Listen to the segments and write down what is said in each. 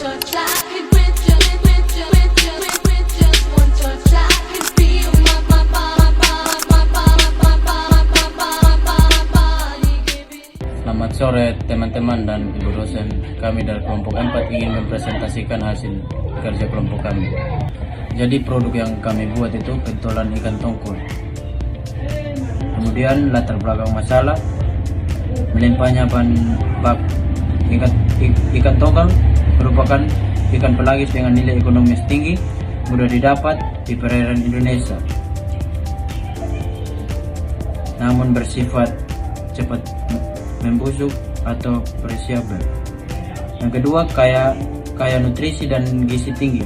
touch, I can with just one touch, I can feel my body giving. Selamat sore teman-teman dan ibu dosen. Kami dari kelompok 4 ingin mempresentasikan hasil kerja kelompok kami. Jadi produk yang kami buat itu pentolan ikan tongkol. Kemudian latar belakang masalah, melimpahnya bahan bak ikan tongkol merupakan ikan pelagis dengan nilai ekonomis tinggi, mudah didapat di perairan Indonesia, namun bersifat cepat membusuk atau perishable. Yang kedua, kaya nutrisi dan gizi tinggi,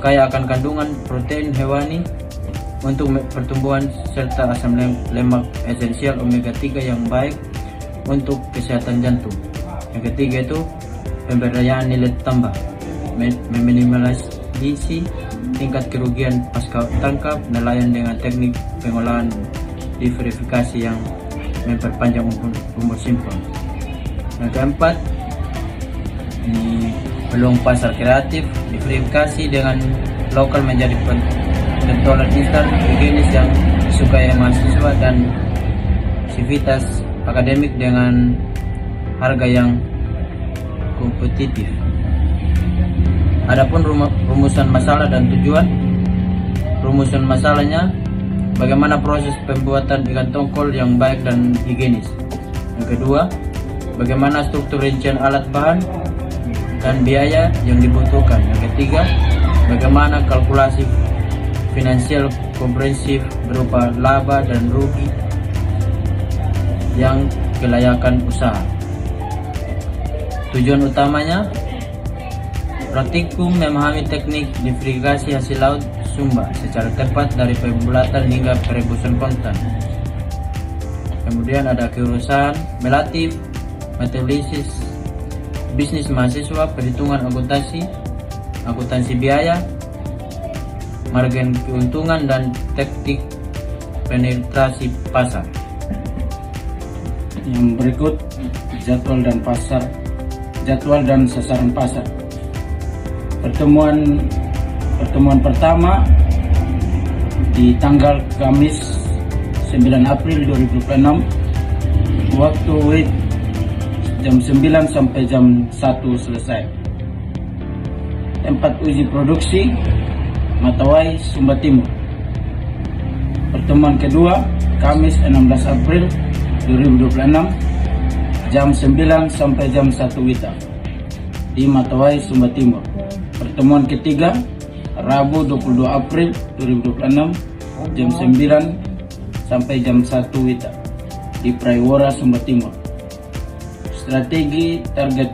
kaya akan kandungan protein hewani untuk pertumbuhan serta asam lemak esensial omega 3 yang baik untuk kesehatan jantung. Yang ketiga itu pemberdayaan nilai tambah, meminimalisasi tingkat kerugian pasca tangkap nelayan dengan teknik pengolahan diverifikasi yang memperpanjang umur simpang. Yang keempat, ini peluang pasar kreatif, diverifikasi dengan lokal menjadi pentolan instan higienis yang disukai mahasiswa dan sivitas akademik dengan harga yang kompetitif. Adapun rumusan masalah dan tujuan. Rumusan masalahnya, bagaimana proses pembuatan ikan tongkol yang baik dan higienis. Yang kedua, bagaimana struktur rincian alat bahan dan biaya yang dibutuhkan. Yang ketiga, bagaimana kalkulasi finansial komprehensif berupa laba dan rugi yang kelayakan usaha. Tujuan utamanya, praktikum memahami teknik diverifikasi hasil laut Sumba secara tepat dari pembulatan hingga perebusan konten. Kemudian ada keurusan melatif, metodologi bisnis mahasiswa, perhitungan akuntansi biaya, margin keuntungan dan teknik penetrasi pasar. Yang berikut jadwal dan sasaran pasar. Pertemuan pertama di tanggal Kamis 9 April 2026, waktu WIB jam 9 sampai jam 1 selesai. Tempat uji produksi Matawai, Sumba Timur. Pertemuan kedua Kamis 16 April 2026, jam 9 sampai jam 1 WITA di Matawai, Sumba Timur. Pertemuan ketiga Rabu 22 April 2026, jam 9 sampai jam 1 WITA di Praiwara, Sumba Timur. Strategi target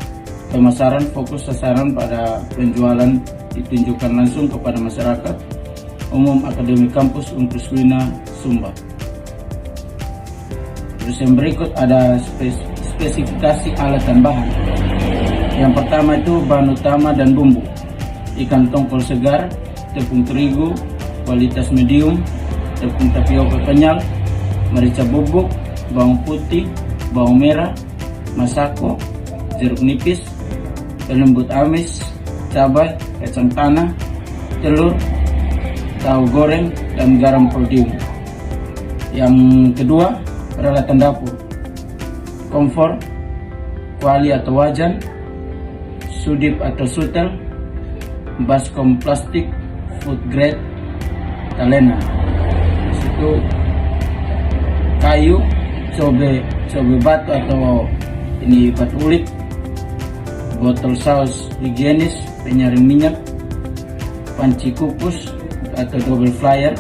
pemasaran, fokus sasaran pada penjualan ditunjukkan langsung kepada masyarakat umum Akademi Kampus Umpriswina Sumba. Terus yang berikut ada spesifikasi alat dan bahan. Yang pertama itu bahan utama dan bumbu: ikan tongkol segar, tepung terigu kualitas medium, tepung tapioka kenyal, merica bubuk, bawang putih, bawang merah, masako, jeruk nipis, pelembut amis, cabai, kacang tanah, telur, tahu goreng, dan garam podium. Yang kedua, peralatan dapur: kompor, kuali atau wajan, sudip atau sutel, baskom plastik, food grade, talena. Itu kayu, cobe batu atau ini batu ulik, botol saus higienis, penyaring minyak, panci kukus atau double flyer,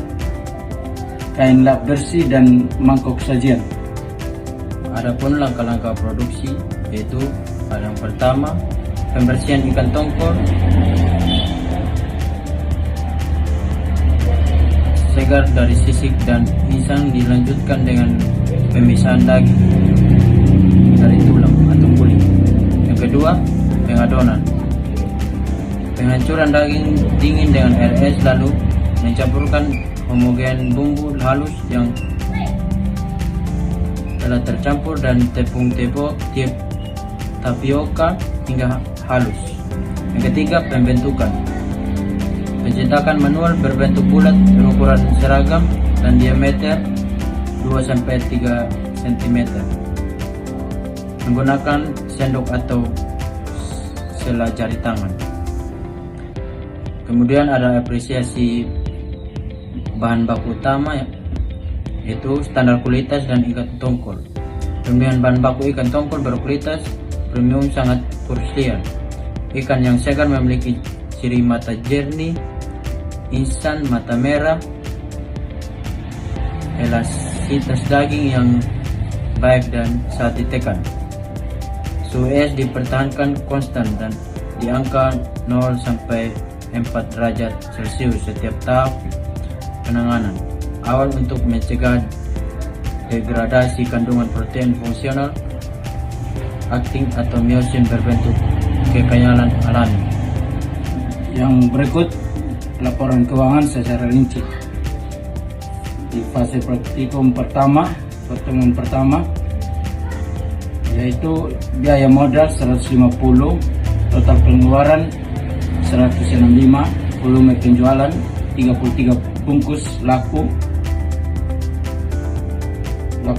kain lap bersih, dan mangkok sajian. Adapun langkah-langkah produksi, yaitu yang pertama, pembersihan ikan tongkol segar dari sisik dan insang, dilanjutkan dengan pemisahan daging dari tulang atau kulit. Yang kedua, pengadonan, penghancuran daging dingin dengan air es, lalu mencampurkan homogen bumbu halus yang telah tercampur dan tepung tapioka hingga halus. Yang ketiga, pembentukan. Pencetakan manual berbentuk bulat berukuran seragam dan diameter 2-3 cm menggunakan sendok atau sela jari tangan. Kemudian ada apresiasi bahan baku utama, yaitu standar kualitas dan ikan tongkol. Kemudian bahan baku ikan tongkol berkualitas premium sangat Perslian. Ikan yang segar memiliki ciri mata jernih, instan, mata merah, elastisitas daging yang baik dan saat ditekan. Suhu es dipertahankan konstan dan di angka 0-4 derajat Celcius setiap tahap penanganan awal untuk mencegah degradasi kandungan protein fungsional aktin atau miosin berbentuk kekayalan alami. Yang berikut laporan keuangan secara rinci. Di fase praktikum pertemuan pertama, yaitu biaya modal 150, total pengeluaran 165, volume penjualan 33 bungkus laku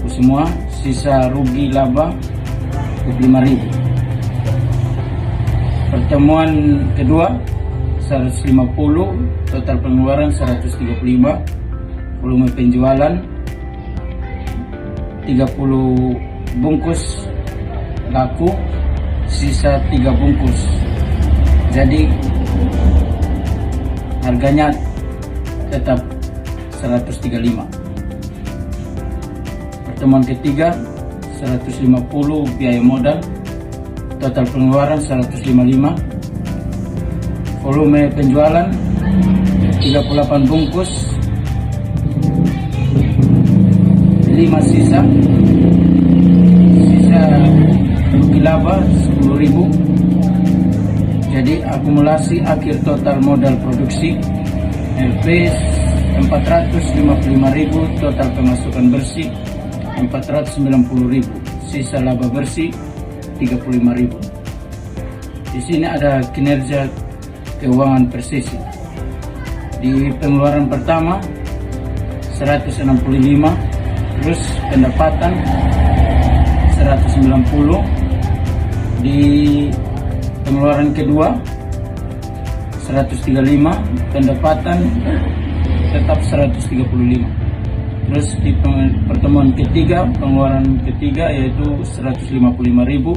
semua, sisa rugi laba 25.000. Pertemuan kedua 150, total pengeluaran 135, volume penjualan 30 bungkus laku, sisa 3 bungkus. Jadi harganya tetap 135. Pertemuan ketiga 150 biaya modal, total pengeluaran 155, volume penjualan 38 bungkus, 5 sisa rugi laba 10.000. Jadi akumulasi akhir total modal produksi LP 455.000, total pemasukan bersih 490.000, sisa laba bersih 35.000. Di sini ada kinerja keuangan presisi. Di pengeluaran pertama 165, terus pendapatan 190. Di pengeluaran kedua 135, pendapatan tetap 135. Terus di pertemuan ketiga, pengeluaran ketiga yaitu 155.000,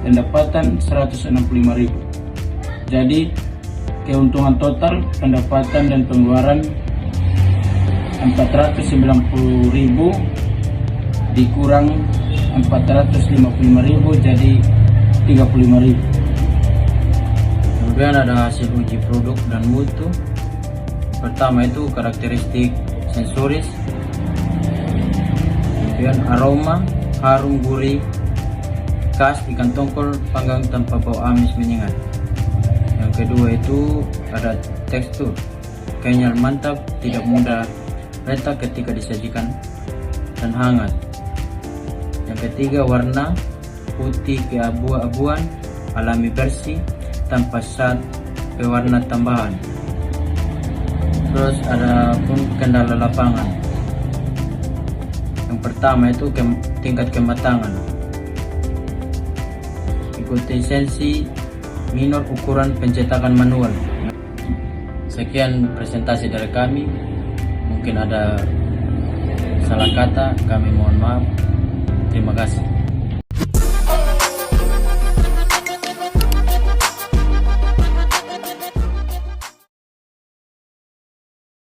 pendapatan 165.000. Jadi keuntungan total pendapatan dan pengeluaran 490.000 dikurang 455.000 jadi 35.000. Kemudian ada hasil uji produk dan mutu. Pertama itu karakteristik sensoris, kemudian aroma, harum, gurih, khas ikan tongkol panggang tanpa bau amis menyengat. Yang kedua itu ada tekstur, kenyal mantap, tidak mudah retak ketika disajikan dan hangat. Yang ketiga warna putih keabu-abuan, alami bersih tanpa zat pewarna tambahan. Terus ada pun kendala lapangan. Yang pertama itu tingkat kematangan, konsistensi minor, ukuran pencetakan manual. Sekian presentasi dari kami. Mungkin ada salah kata, kami mohon maaf. Terima kasih.